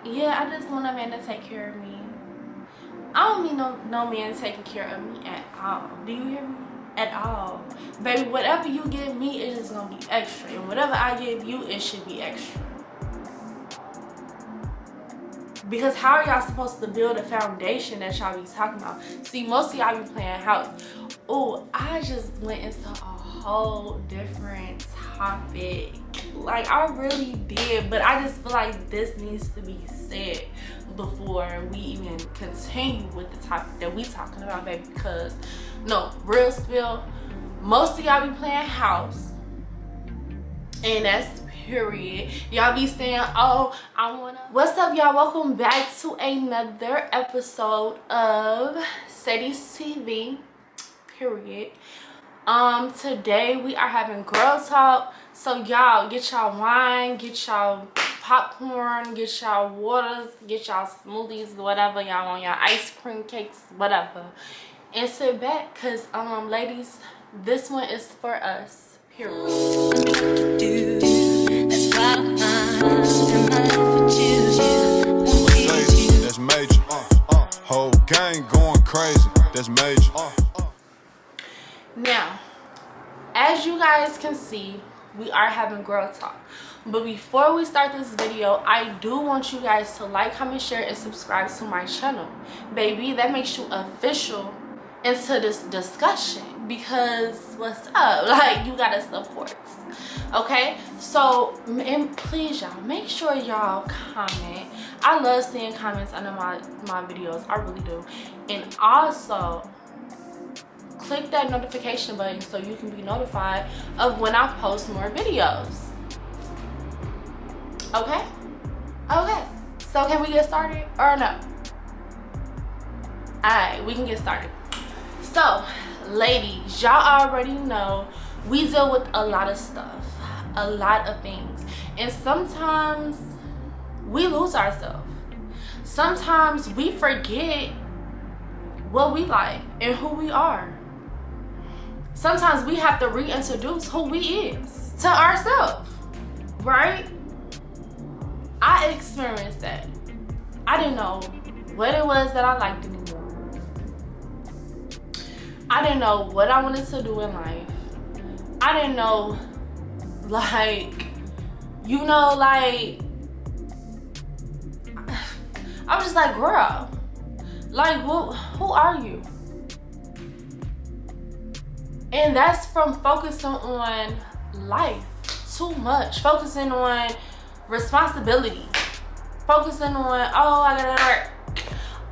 Yeah, I just want a man to take care of me. I don't need no man taking care of me at all. Do you hear me? At all. Baby, whatever you give me, it is gonna be extra. And whatever I give you, it should be extra. Because how are y'all supposed to build a foundation that y'all be talking about? See, most of y'all be playing house. Oh, I just went into a whole different topic. Like, I really did. But I just feel like this needs to be said before we even continue with the topic that we talking about, baby. Because, no, real spill, most of y'all be playing house. And that's period. Y'all be saying, oh, I wanna. What's up, y'all? Welcome back to another episode of Sade'z TV, period. Today we are having girl talk. So y'all get y'all wine, get y'all popcorn, get y'all waters, get y'all smoothies, whatever y'all want, y'all ice cream cakes, whatever, and sit back, cause ladies, this one is for us, period. That's major. Whole gang going crazy. That's major. Now, as you guys can see, we are having girl talk. But before we start this video, I do want you guys to like, comment, share, and subscribe to my channel. Baby, that makes you official into this discussion. Because what's up? Like, you gotta support. Okay? So, and please, y'all, make sure y'all comment. I love seeing comments under my videos. I really do. And also, click that notification button so you can be notified of when I post more videos. Okay? Okay. So can we get started or no? Alright, we can get started. So, ladies, y'all already know we deal with a lot of stuff, a lot of things. And sometimes we lose ourselves. Sometimes we forget what we like and who we are. Sometimes we have to reintroduce who we is to ourselves, right? I experienced that. I didn't know what it was that I liked anymore. I didn't know what I wanted to do in life. I didn't know, like, you know, like, I was just like, girl, like, who are you? And that's from focusing on life too much, focusing on responsibility, focusing on, oh, I gotta work,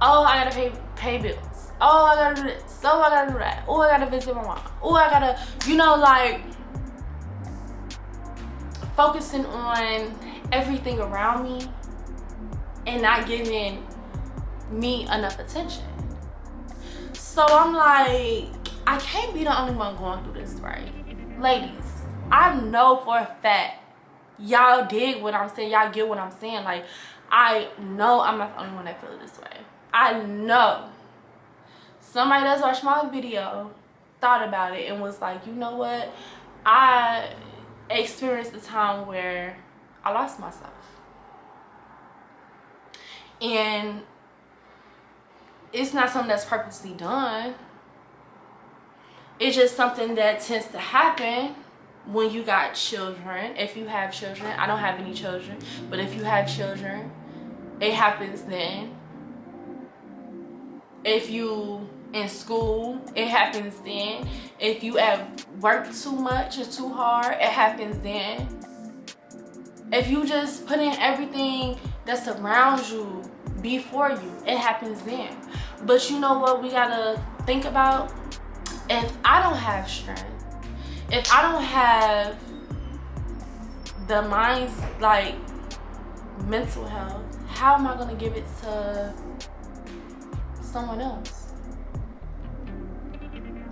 oh, I gotta pay bills, oh, I gotta do this, oh, I gotta do that, oh, I gotta visit my mom, oh, I gotta, you know, like, focusing on everything around me and not giving me enough attention. So I'm like, I can't be the only one going through this, right? Ladies, I know for a fact y'all dig what I'm saying, y'all get what I'm saying. Like, I know I'm not the only one that feels this way. I know somebody that's watched my video thought about it and was like, you know what, I experienced a time where I lost myself. And it's not something that's purposely done. It's just something that tends to happen when you got children. If you have children, I don't have any children, but if you have children, it happens then. If you in school, it happens then. If you at work too much or too hard, it happens then. If you just put in everything that surrounds you before you, it happens then. But you know what we gotta think about? If I don't have strength, if I don't have the mind's, like, mental health, how am I gonna give it to someone else?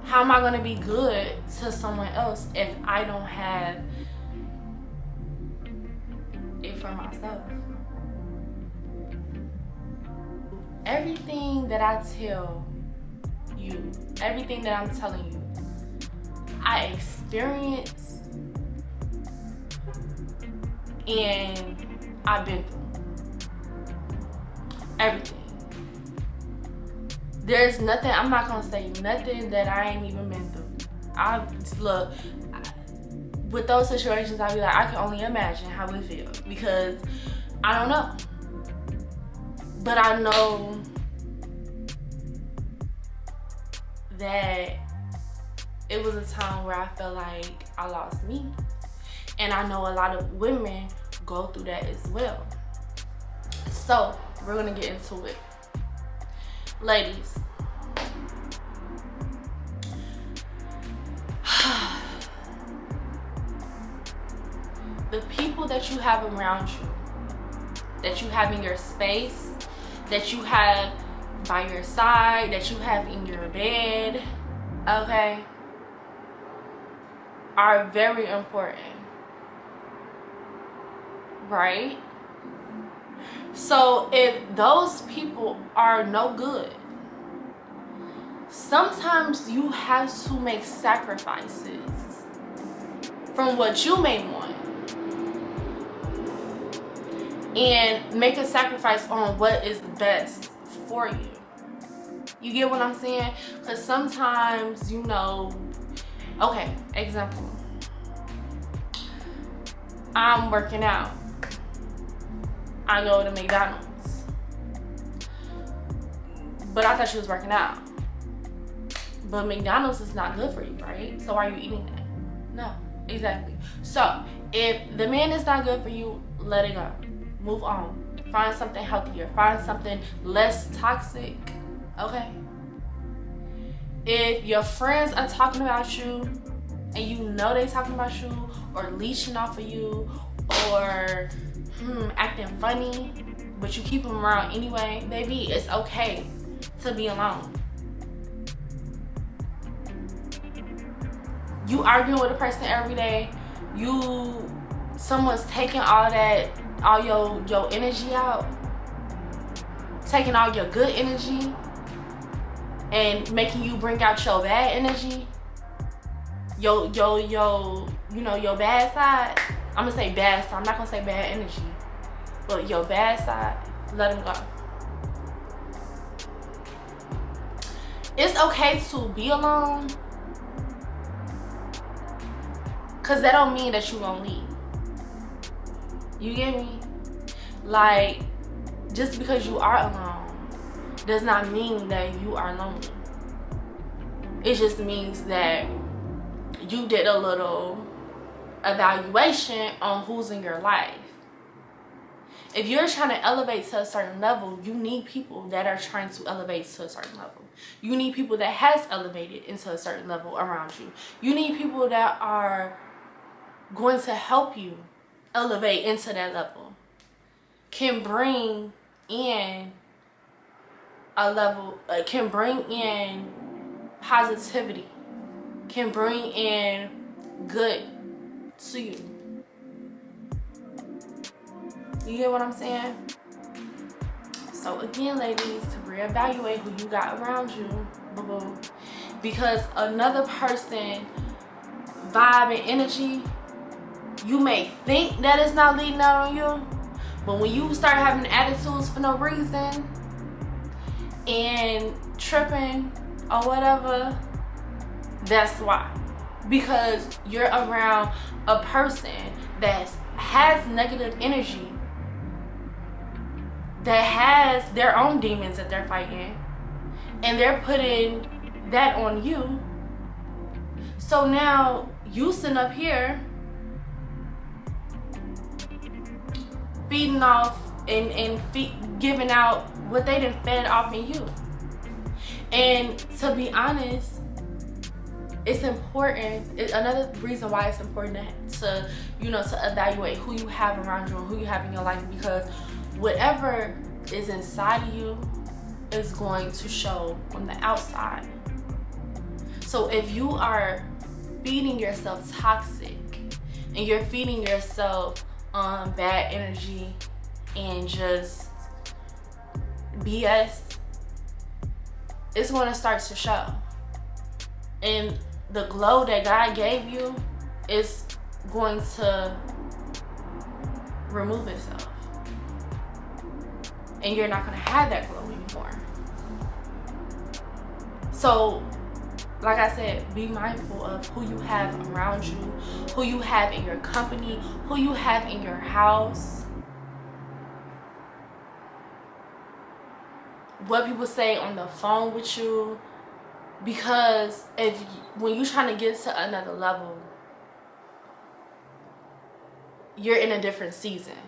How am I gonna be good to someone else if I don't have it for myself? Everything that I tell you, everything that I'm telling you, I experienced and I've been through. Everything. There's nothing, I'm not gonna say nothing that I ain't even been through. Look, with those situations, I be like, I can only imagine how it feels, because I don't know. But I know that it was a time where I felt like I lost me. And I know a lot of women go through that as well. So we're gonna get into it. Ladies, the people that you have around you, that you have in your space, that you have by your side, that you have in your bed, okay, are very important, right? So if those people are no good, sometimes you have to make sacrifices from what you may want and make a sacrifice on what is best for you. You get what I'm saying? Because sometimes, you know, okay, example, I'm working out, I go to McDonald's, but I thought you was working out. But McDonald's is not good for you, right? So why are you eating that? No, exactly. So if the man is not good for you, let it go. Move on. Find something healthier. Find something less toxic, okay? If your friends are talking about you and you know they talking about you or leeching off of you or acting funny, but you keep them around anyway, baby, it's okay to be alone. You arguing with a person every day, someone's taking all your energy out, taking all your good energy and making you bring out your bad energy, your bad side. I'm gonna say bad side, I'm not gonna say bad energy, but your bad side, let them go. It's okay to be alone, cause that don't mean that you gonna leave. You get me? Like, just because you are alone does not mean that you are lonely. It just means that you did a little evaluation on who's in your life. If you're trying to elevate to a certain level, you need people that are trying to elevate to a certain level. You need people that has elevated into a certain level around you. You need people that are going to help you elevate into that level, can bring in a level, can bring in positivity, can bring in good to you. You get what I'm saying? So again, ladies, to reevaluate who you got around you, boo-boo, because another person vibe and energy, you may think that it's not leading out on you, but when you start having attitudes for no reason and tripping or whatever, that's why. Because you're around a person that has negative energy, that has their own demons that they're fighting, and they're putting that on you. So now you sitting up here feeding off and giving out what they done fed off in you. And to be honest, it's important. Another reason why it's important to evaluate who you have around you and who you have in your life, because whatever is inside of you is going to show on the outside. So if you are feeding yourself toxic and you're feeding yourself bad energy and just BS, it's going to start to show. And the glow that God gave you is going to remove itself. And and you're not gonna have that glow anymore. So, like I said, be mindful of who you have around you, who you have in your company, who you have in your house, what people say on the phone with you. Because when you're trying to get to another level, you're in a different season.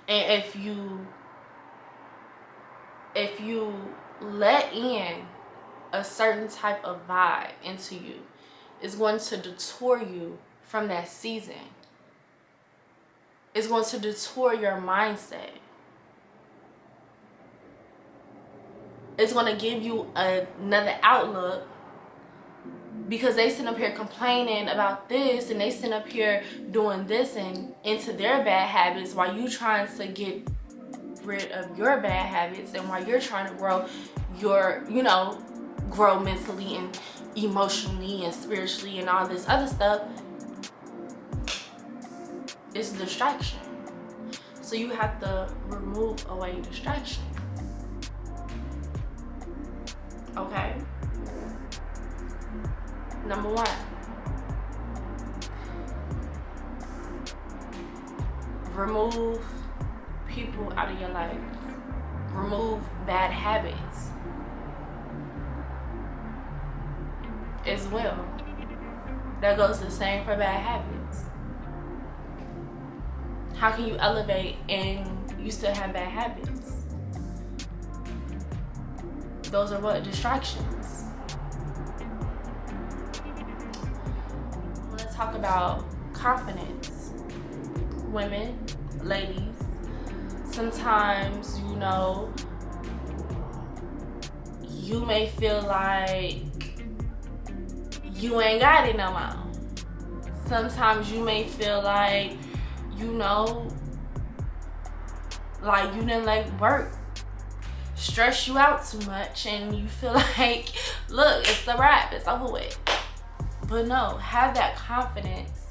And if you let in a certain type of vibe into you, it's going to detour you from that season. It's going to detour your mindset. It's going to give you another outlook, because they sit up here complaining about this, and they sit up here doing this and into their bad habits, while you trying to get rid of your bad habits, and while you're trying to grow grow mentally and emotionally and spiritually and all this other stuff. It's a distraction. So you have to remove away distraction. Okay? Number 1. Remove people out of your life. Remove bad habits as well. That goes the same for bad habits. How can you elevate and you still have bad habits? Those are what? Distractions. Let's talk about confidence. Women, ladies, sometimes, you may feel like you ain't got it no more. Sometimes you may feel like, like you didn't let work stress you out too much, and you feel like, look, it's a wrap, it's over with. But no, have that confidence.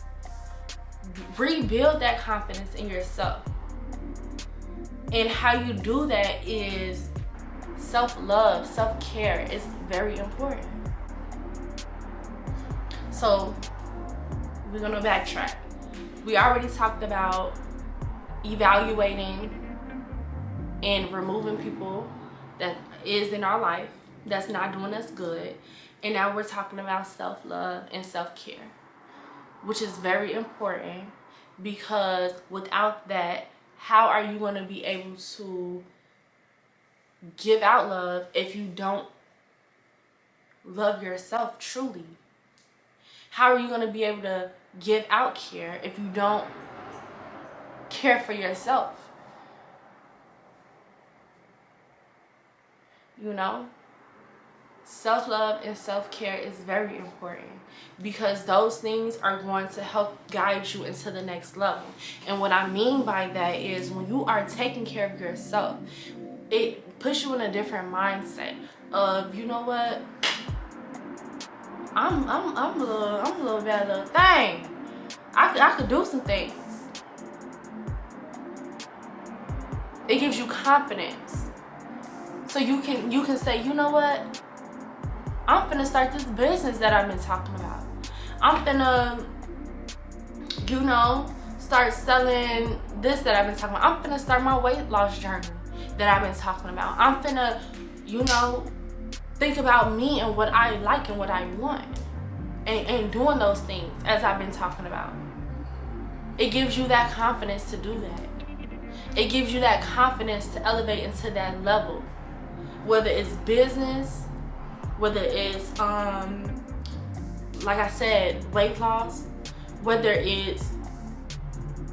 Rebuild that confidence in yourself. And how you do that is self-love, self-care is very important. So we're gonna backtrack. We already talked about evaluating and removing people that is in our life that's not doing us good. And now we're talking about self-love and self-care, which is very important, because without that, how are you going to be able to give out love if you don't love yourself truly? How are you going to be able to give out care if you don't care for yourself? Self-love and self-care is very important, because those things are going to help guide you into the next level. And what I mean by that is, when you are taking care of yourself, it puts you in a different mindset of, you know what, I'm a little bad little thing. I could do some things. It gives you confidence. So you can say, you know what, I'm finna start this business that I've been talking about. I'm finna, start selling this that I've been talking about. I'm finna start my weight loss journey that I've been talking about. I'm finna, think about me and what I like and what I want. And doing those things as I've been talking about. It gives you that confidence to do that. It gives you that confidence to elevate into that level. Whether it's business, whether it's, like I said, weight loss, whether it's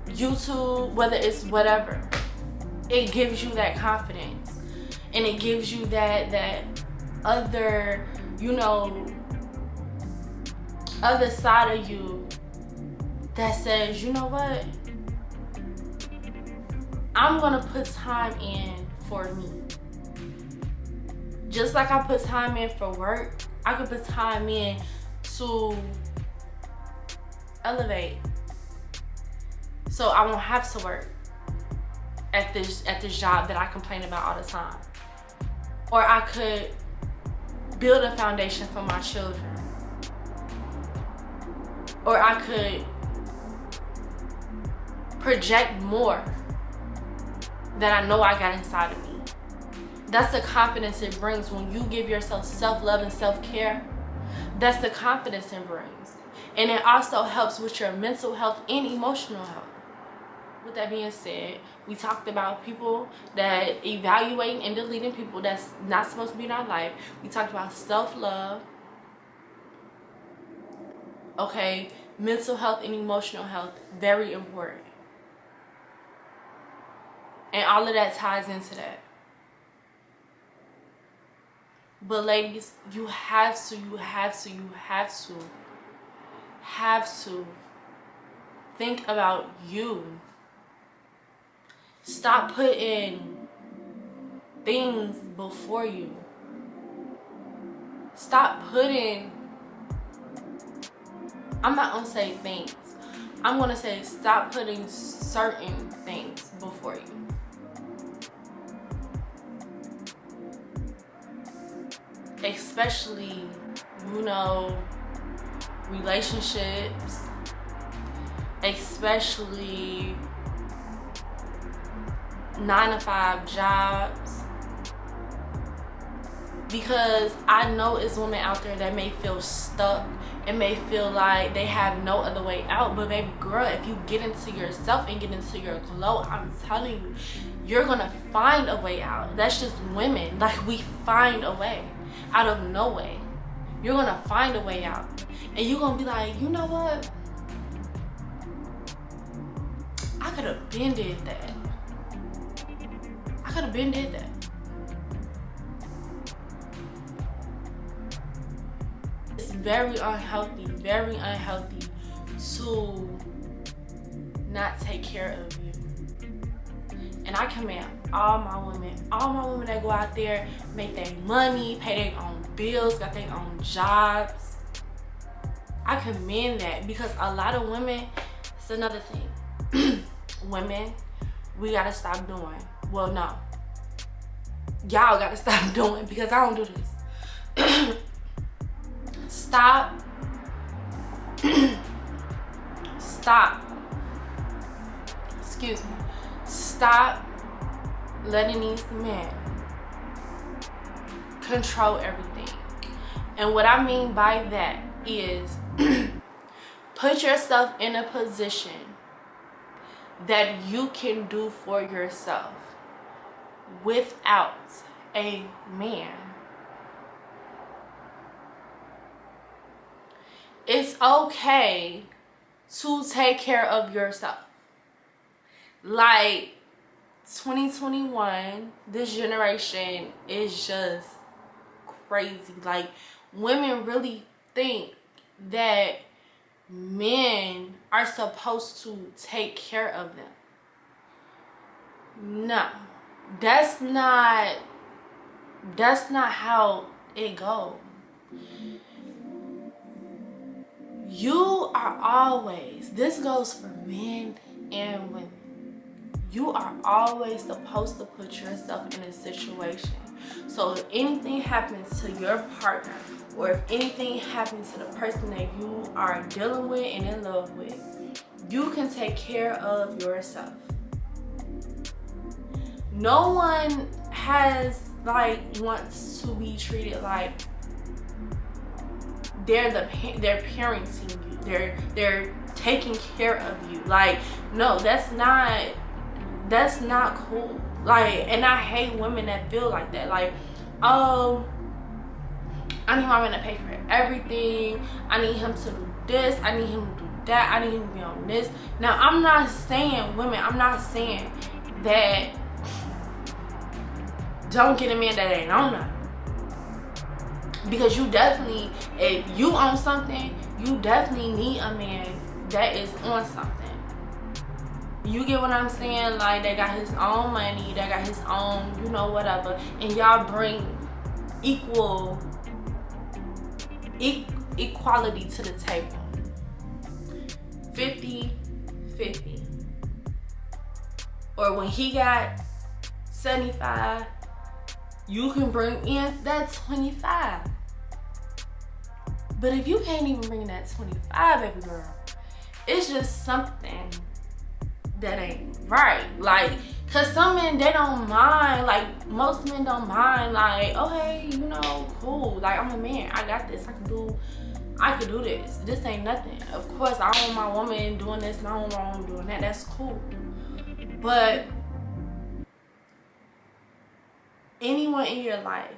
YouTube, whether it's whatever. It gives you that confidence. And it gives you that other, other side of you that says, you know what? I'm gonna put time in for me. Just like I put time in for work, I could put time in to elevate. So I won't have to work. at this job that I complain about all the time. Or I could build a foundation for my children. Or I could project more that I know I got inside of me. That's the confidence it brings when you give yourself self-love and self-care. That's the confidence it brings. And it also helps with your mental health and emotional health. With that being said, we talked about people that evaluating and deleting people that's not supposed to be in our life. We talked about self-love. Okay, mental health and emotional health, very important. And all of that ties into that. But ladies, you have to think about you. Stop putting things before you. Stop putting, I'm not gonna say things. I'm gonna say stop putting certain things before you. Especially, you know, relationships, especially 9-to-5 jobs, because I know it's women out there that may feel stuck and may feel like they have no other way out. But baby girl, if you get into yourself and get into your glow, I'm telling you, you're gonna find a way out. That's just women. Like, we find a way out of no way. You're gonna find a way out, and you're gonna be like, you know what, I could have been did that. I could have been did that. It's very unhealthy to not take care of you. And I commend all my women that go out there, make their money, pay their own bills, got their own jobs. I commend that, because a lot of women, it's another thing. Women, we gotta stop doing. Well, no. Y'all gotta stop doing, because I don't do this. Stop. Excuse me. Stop letting these men control everything. And what I mean by that is put yourself in a position that you can do for yourself without a man. It's okay to take care of yourself. Like, 2021, this generation is just crazy. Like, women really think that men are supposed to take care of them. No, that's not how it goes. You are always, this goes for men and women, you are always supposed to put yourself in a situation. So if anything happens to your partner, or if anything happens to the person that you are dealing with and in love with, you can take care of yourself. No one wants to be treated like they're parenting you, they're taking care of you. Like, no, that's not cool. Like, and I hate women that feel like that. Like, oh, I need my man to pay for everything. I need him to do this. I need him to do that. I need him to be on this. Now, I'm not saying that don't get a man that ain't on that. Because you definitely, if you own something, you definitely need a man that is on something. You get what I'm saying? Like, they got his own money, they got his own, you know, whatever, and y'all bring equality to the table. 50-50. or when he got 75, you can bring in that 25. But if you can't even bring in that 25, baby girl, it's just something that ain't right. Like, cause some men, they don't mind. Like, most men don't mind. Like, okay, you know, cool. Like, I'm a man. I got this. I can do this. This ain't nothing. Of course, I don't want my woman doing this and I don't want my woman doing that. That's cool. But anyone in your life,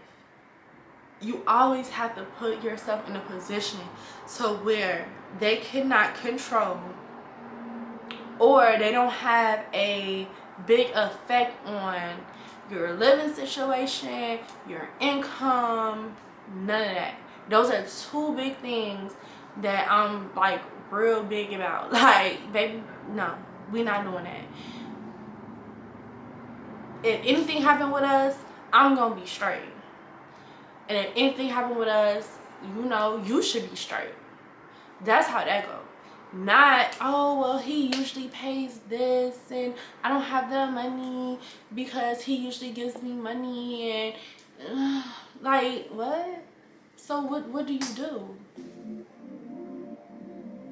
you always have to put yourself in a position to where they cannot control, or they don't have a big effect on your living situation, your income, none of that. Those are two big things that I'm like real big about. Like, baby, no, we not doing that. If anything happened with us, I'm gonna be straight. And if anything happened with us, you know, you should be straight. That's how that goes. Not, oh, well, he usually pays this and I don't have the money because he usually gives me money and like, what? So what do you do?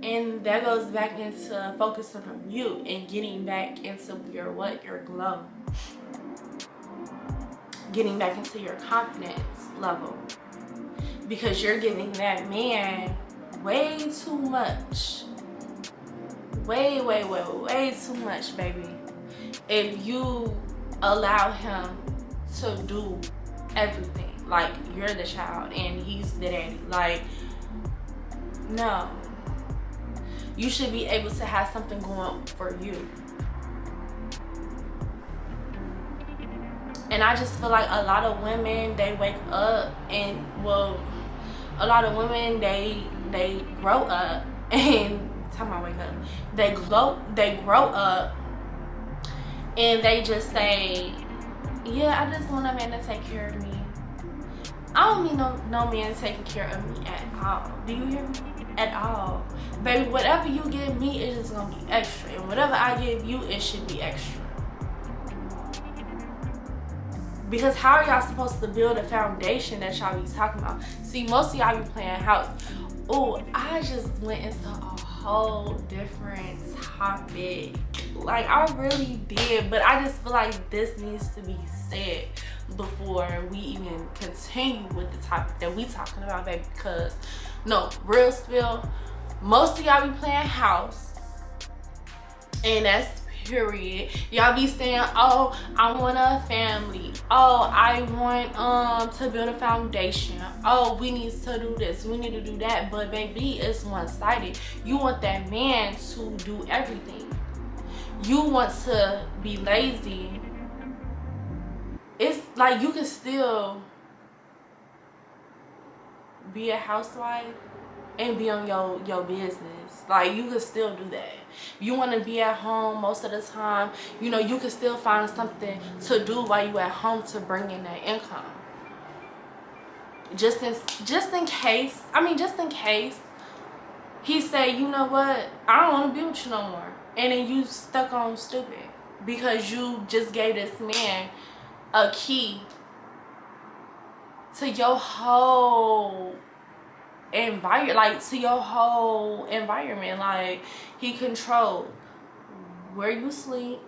And that goes back into focusing on you and getting back into your glow. Getting back into your confidence level. Because you're giving that man way too much. Way too much, baby. If you allow him to do everything. Like, you're the child and he's the daddy. Like, no. You should be able to have something going for you. And I just feel like a lot of women, they wake up and, well, a lot of women, they grow up and, time I wake up, they grow up and they just say, yeah, I just want a man to take care of me. I don't need no man taking care of me at all. Do you hear me? At all. Baby, whatever you give me is just gonna be extra. And whatever I give you, it should be extra. Because how are y'all supposed to build a foundation that y'all be talking about? See, most of y'all be playing house. Oh, I just went into a whole different topic. Like, I really did. But I just feel like this needs to be said before we even continue with the topic that we talking about, baby. Because, no, real spill, most of y'all be playing house. And that's period. Y'all be saying, oh, I want a family. Oh, I want to build a foundation. Oh, we need to do this. We need to do that. But baby, it's one-sided. You want that man to do everything. You want to be lazy. It's like you can still be a housewife and be on your business. Like, you can still do that. You want to be at home most of the time, you know, you can still find something to do while you at home to bring in that income. Just in case he say, you know what, I don't want to be with you no more. And then you stuck on stupid because you just gave this man a key to your whole environment, like to your whole environment. Like, he controls where you sleep,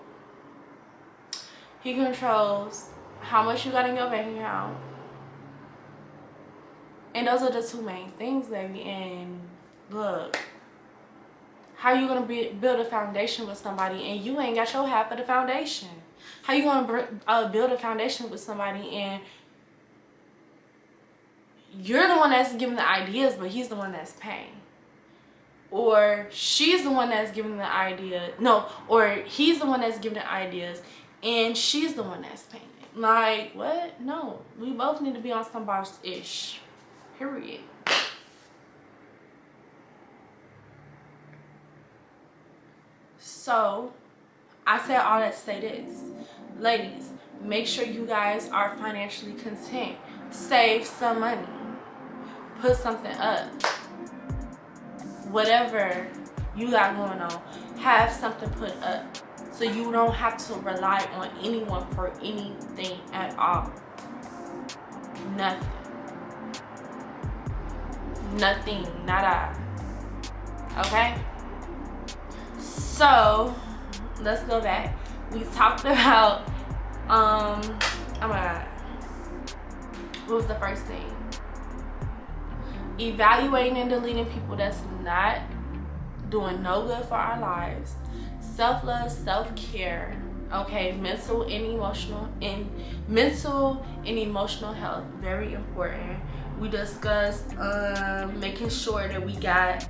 he controls how much you got in your bank account, and those are the two main things, baby. And look, how you gonna build a foundation with somebody and you ain't got your half of the foundation? How you gonna build a foundation with somebody and you're the one that's giving the ideas, but he's the one that's paying? Or she's the one that's giving the idea. No, or he's the one that's giving the ideas and she's the one that's paying it. Like, what? No. We both need to be on some boss-ish. Period. So, I said all that to say this. Ladies, make sure you guys are financially content. Save some money. Put something up. Whatever you got going on, have something put up. So you don't have to rely on anyone for anything at all. Nothing. Nothing. Nada. Okay? So, let's go back. We talked about, oh my God. What was the first thing? Evaluating and deleting people that's not doing no good for our lives. Self-love, self-care, okay, mental and emotional health, very important. We discussed making sure that we have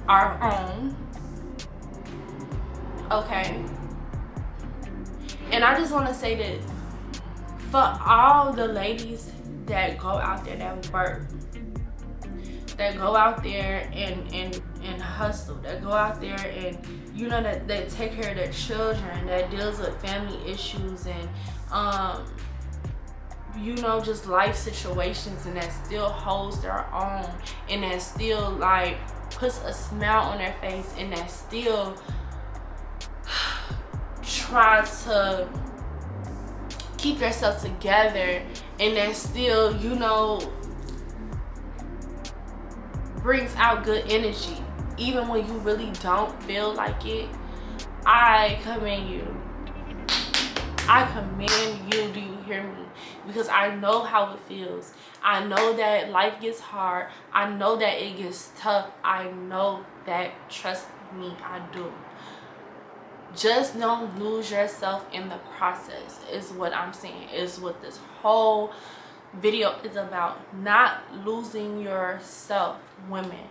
our own, okay. And I just want to say this, for all the ladies that go out there, that work, that go out there and hustle, that go out there and, you know, that take care of their children, that deals with family issues and you know, just life situations, and that still holds their own, and that still like puts a smile on their face, and that still tries to keep yourself together, and that still, you know, brings out good energy even when you really don't feel like it. I commend you. I commend you. Do you hear me? Because I know how it feels. I know that life gets hard. I know that it gets tough. I know that. Trust me, I do. Just don't lose yourself in the process is what I'm saying, is what this whole video is about. Not losing yourself, women.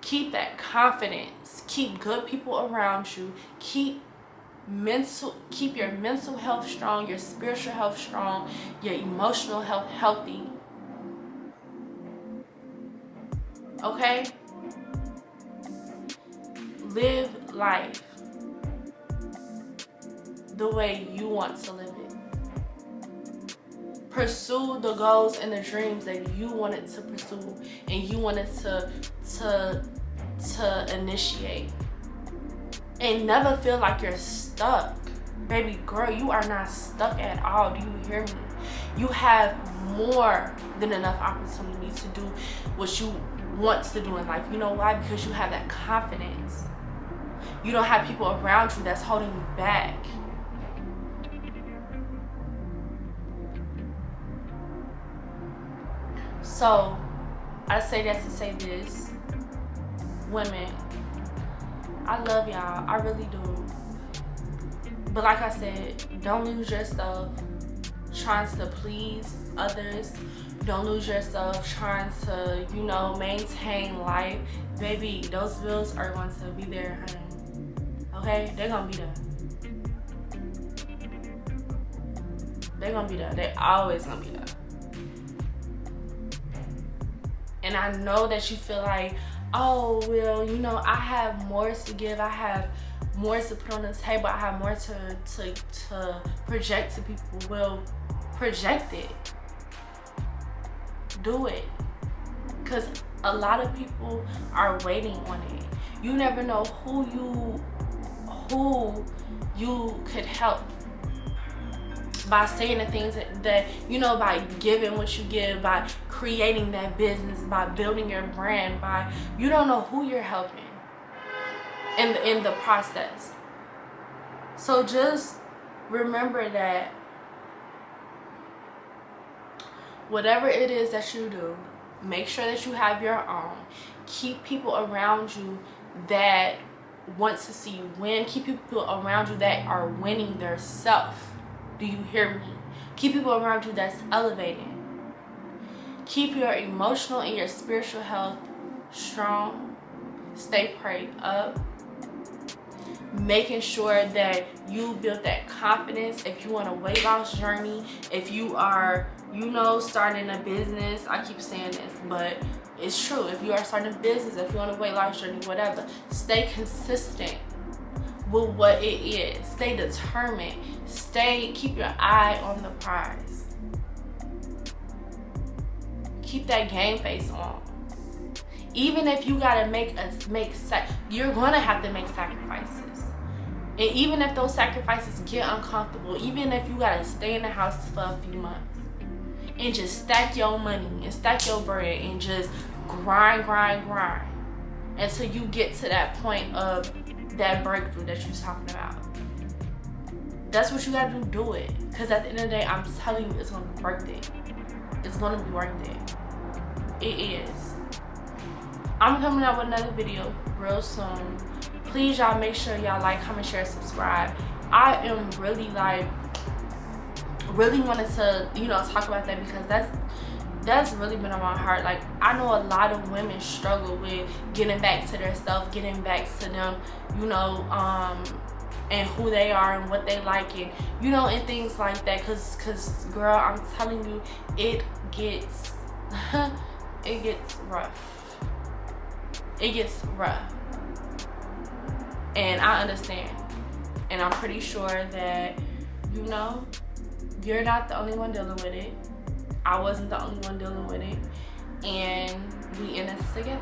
Keep that confidence. Keep good people around you. Keep your mental health strong, your spiritual health strong, your emotional health healthy. Okay? Live life the way you want to live it. Pursue the goals and the dreams that you wanted to pursue and you wanted to initiate. And never feel like you're stuck. Baby girl, you are not stuck at all. Do you hear me? You have more than enough opportunity to do what you want to do in life. You know why? Because you have that confidence. You don't have people around you that's holding you back. So, I say that to say this. Women, I love y'all. I really do. But like I said, don't lose yourself trying to please others. Don't lose yourself trying to, you know, maintain life. Baby, those bills are going to be there, honey. Okay? They're going to be there. They're going to be there. They're always going to be there. And I know that you feel like, oh, well, you know, I have more to give. I have more to put on the table. I have more to project to people. Well, project it. Do it. Because a lot of people are waiting on it. You never know who you could help by saying the things that you know, by giving what you give, by creating that business, by building your brand, by, you don't know who you're helping in the process. So just remember that whatever it is that you do, make sure that you have your own. Keep people around you that want to see you win. Keep people around you that are winning their self. Do you hear me? Keep people around you that's elevating. Keep your emotional and your spiritual health strong. Stay prayed up. Making sure that you build that confidence. If you want a weight loss journey, if you are, you know, starting a business, I keep saying this, but it's true. If you are starting a business, if you want a weight loss journey, whatever, stay consistent with what it is. Stay determined. Keep your eye on the prize. keep that game face on. Even if you gotta you're gonna have to make sacrifices. And even if those sacrifices get uncomfortable, even if you gotta stay in the house for a few months and just stack your money and stack your bread and just grind until you get to that point of that breakthrough that you're talking about. That's what you gotta do it. Because at the end of the day, I'm telling you, it's gonna be worth it. It's gonna be worth it. It is. I'm coming out with another video real soon. Please, y'all, make sure y'all like, comment, share, subscribe. I am really wanted to, talk about that, because that's really been on my heart. Like, I know a lot of women struggle with getting back to their self, getting back to them, and who they are and what they like, and and things like that. Cause girl, I'm telling you, it gets it gets rough. It gets rough. And I understand. And I'm pretty sure that, you're not the only one dealing with it. I wasn't the only one dealing with it. And we in this together.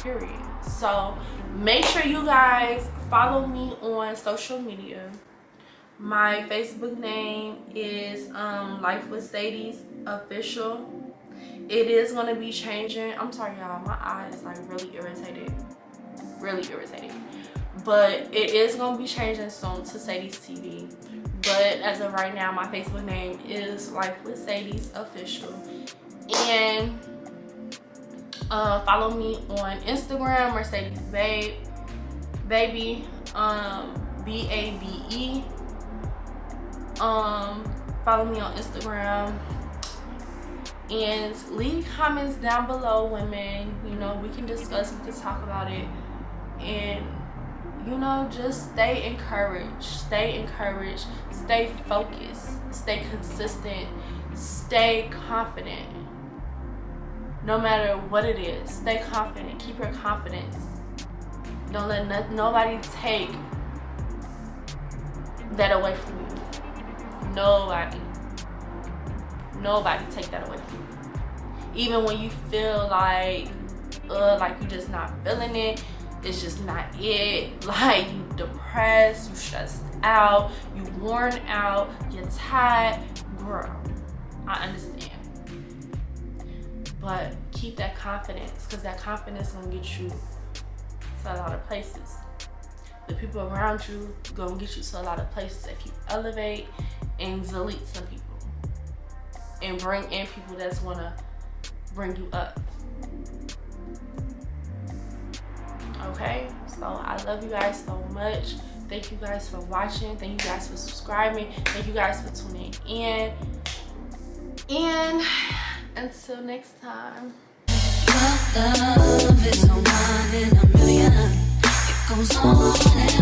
Period. So make sure you guys follow me on social media. My Facebook name is Life with Sade'z Official. It is going to be changing. I'm sorry, y'all. My eye is like really irritated. But it is going to be changing soon to Sade'z TV. But as of right now, my Facebook name is Life with Sade'z Official. And follow me on Instagram, Mersadesbabe, baby, B-A-B-E. Follow me on Instagram. And leave comments down below, women. We can discuss, we can talk about it. And, just stay encouraged. Stay focused. Stay consistent. Stay confident. No matter what it is, stay confident. Keep your confidence. Don't let nobody take that away from you. Nobody take that away from you. Even when you feel like you're just not feeling it, it's just not it. Like, you depressed, you stressed out, you worn out, you're tired, girl, I understand. But keep that confidence, because that confidence is gonna get you to a lot of places. The people around you gonna get you to a lot of places if you elevate and delete some people and bring in people that's gonna bring you up. Okay, so I love you guys so much. Thank you guys for watching. Thank you guys for subscribing. Thank you guys for tuning in. And until next time. Love is a one in a million. It goes on and